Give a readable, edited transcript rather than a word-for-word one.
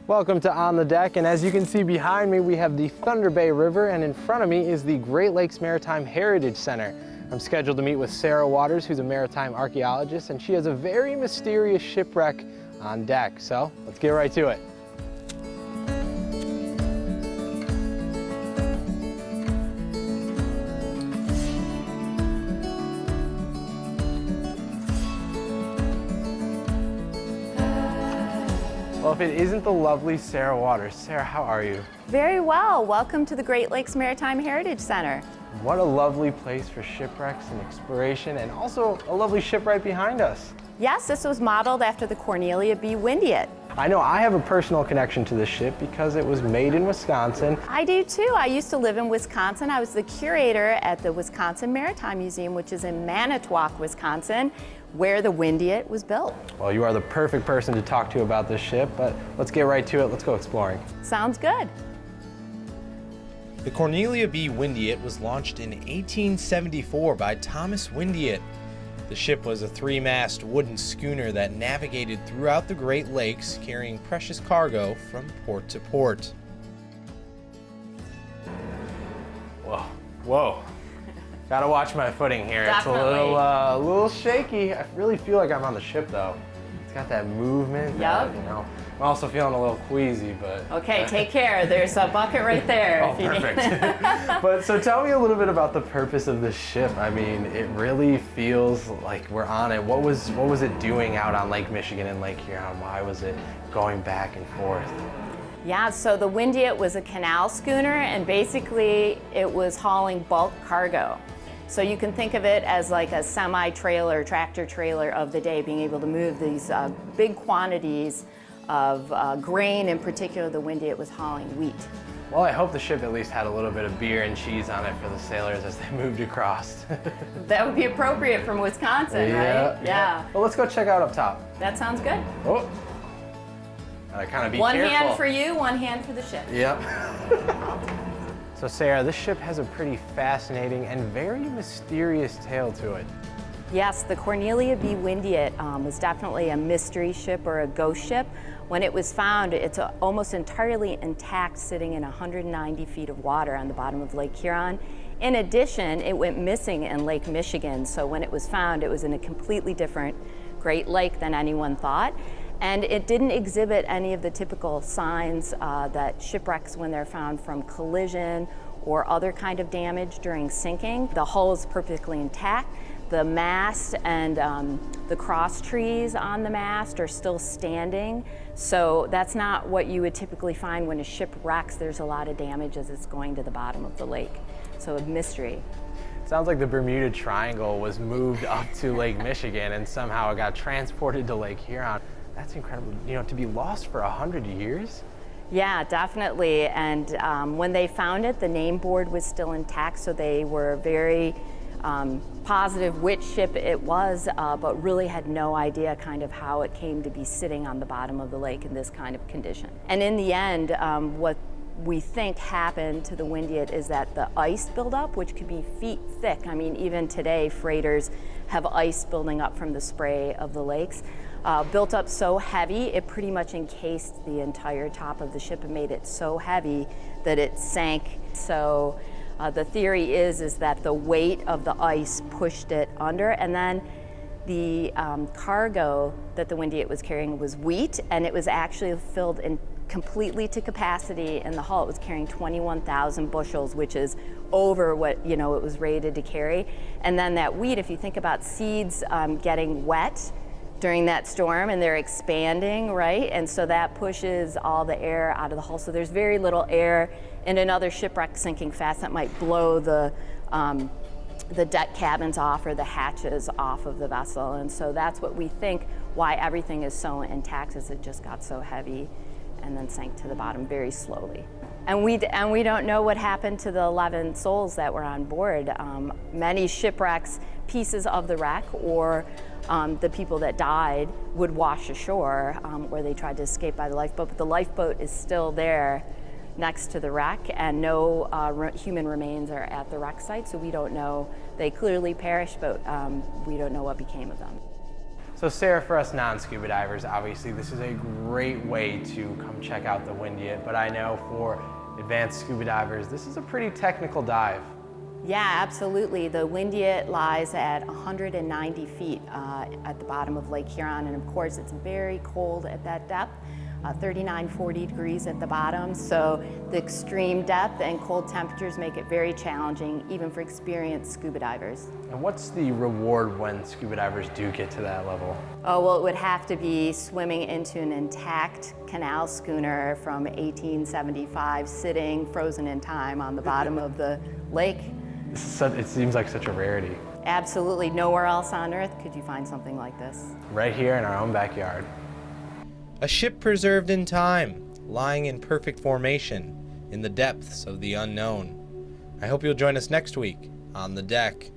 Welcome to On the Deck, and as you can see behind me, we have the Thunder Bay River, and in front of me is the Great Lakes Maritime Heritage Center. I'm scheduled to meet with Sarah Waters, who's a maritime archaeologist, and she has a very mysterious shipwreck on deck. So let's get right to it. Well, if it isn't the lovely Sarah Waters. Sarah, how are you? Very well. Welcome to the Great Lakes Maritime Heritage Center. What a lovely place for shipwrecks and exploration, and also a lovely ship right behind us. Yes, this was modeled after the Cornelia Windiate. I know I have a personal connection to this ship because it was made in Wisconsin. I do too. I used to live in Wisconsin. I was the curator at the Wisconsin Maritime Museum, which is in Manitowoc, Wisconsin, where the Windiate was built. Well, you are the perfect person to talk to about this ship, but let's get right to it. Let's go exploring. Sounds good. The Cornelia Windiate was launched in 1874 by Thomas Windiate. The ship was a three-mast wooden schooner that navigated throughout the Great Lakes, carrying precious cargo from port to port. Whoa, whoa. Gotta watch my footing here. Definitely. It's a little shaky. I really feel like I'm on the ship though. It's got that movement. Yep. You know. I'm also feeling a little queasy, but. Okay, take care. There's a bucket right there. Oh, perfect. But so tell me a little bit about the purpose of this ship. I mean, it really feels like we're on it. What was it doing out on Lake Michigan and Lake Huron? Why was it going back and forth? Yeah, so the Windiate was a canal schooner, and basically it was hauling bulk cargo. So you can think of it as like a semi-trailer, tractor trailer of the day, being able to move these big quantities of grain. In particular, the Windiate was hauling wheat. Well, I hope the ship at least had a little bit of beer and cheese on it for the sailors as they moved across. That would be appropriate from Wisconsin, right? Yeah. Well, let's go check out up top. That sounds good. Oh. Gotta kind of be One careful. hand for you, one hand for the ship. Yep. So Sarah, this ship has a pretty fascinating and very mysterious tale to it. Yes, the Cornelia Windiate was definitely a mystery ship or a ghost ship. When it was found, it's almost entirely intact, sitting in 190 feet of water on the bottom of Lake Huron. In addition, it went missing in Lake Michigan, so when it was found, it was in a completely different Great Lake than anyone thought. And it didn't exhibit any of the typical signs that shipwrecks, when they're found from collision or other kind of damage during sinking. The hull is perfectly intact. The mast and the cross trees on the mast are still standing. So that's not what you would typically find when a ship wrecks. There's a lot of damage as it's going to the bottom of the lake. So a mystery. Sounds like the Bermuda Triangle was moved up to Lake Michigan and somehow it got transported to Lake Huron. That's incredible, you know, to be lost for 100 years? Yeah, definitely. And when they found it, the name board was still intact, so they were very positive which ship it was, but really had no idea kind of how it came to be sitting on the bottom of the lake in this kind of condition. And in the end, what we think happened to the Windiate is that the ice buildup, which could be feet thick. I mean, even today, freighters have ice building up from the spray of the lakes. Built up so heavy, it pretty much encased the entire top of the ship and made it so heavy that it sank. So the theory is that the weight of the ice pushed it under, and then the cargo that the Windiate was carrying was wheat, and it was actually filled in completely to capacity in the hull. It was carrying 21,000 bushels, which is over what it was rated to carry. And then that wheat, if you think about seeds getting wet during that storm and they're expanding, right? And so that pushes all the air out of the hull. So there's very little air in another shipwreck sinking fast that might blow the deck cabins off or the hatches off of the vessel. And so that's what we think why everything is so intact, is it just got so heavy and then sank to the bottom very slowly. And we don't know what happened to the 11 souls that were on board. Many shipwrecks, pieces of the wreck or the people that died would wash ashore where they tried to escape by the lifeboat, but the lifeboat is still there next to the wreck, and no human remains are at the wreck site, so we don't know. They clearly perished, but we don't know what became of them. So Sarah, for us non-scuba divers, obviously this is a great way to come check out the Windiate, but I know for advanced scuba divers, this is a pretty technical dive. Yeah, absolutely. The Windiate lies at 190 feet at the bottom of Lake Huron, and of course it's very cold at that depth, 39, 40 degrees at the bottom, so the extreme depth and cold temperatures make it very challenging, even for experienced scuba divers. And what's the reward when scuba divers do get to that level? Oh, well, it would have to be swimming into an intact canal schooner from 1875, sitting frozen in time on the bottom of the lake. It seems like such a rarity. Absolutely. Nowhere else on Earth could you find something like this. Right here in our own backyard. A ship preserved in time, lying in perfect formation in the depths of the unknown. I hope you'll join us next week on The Deck.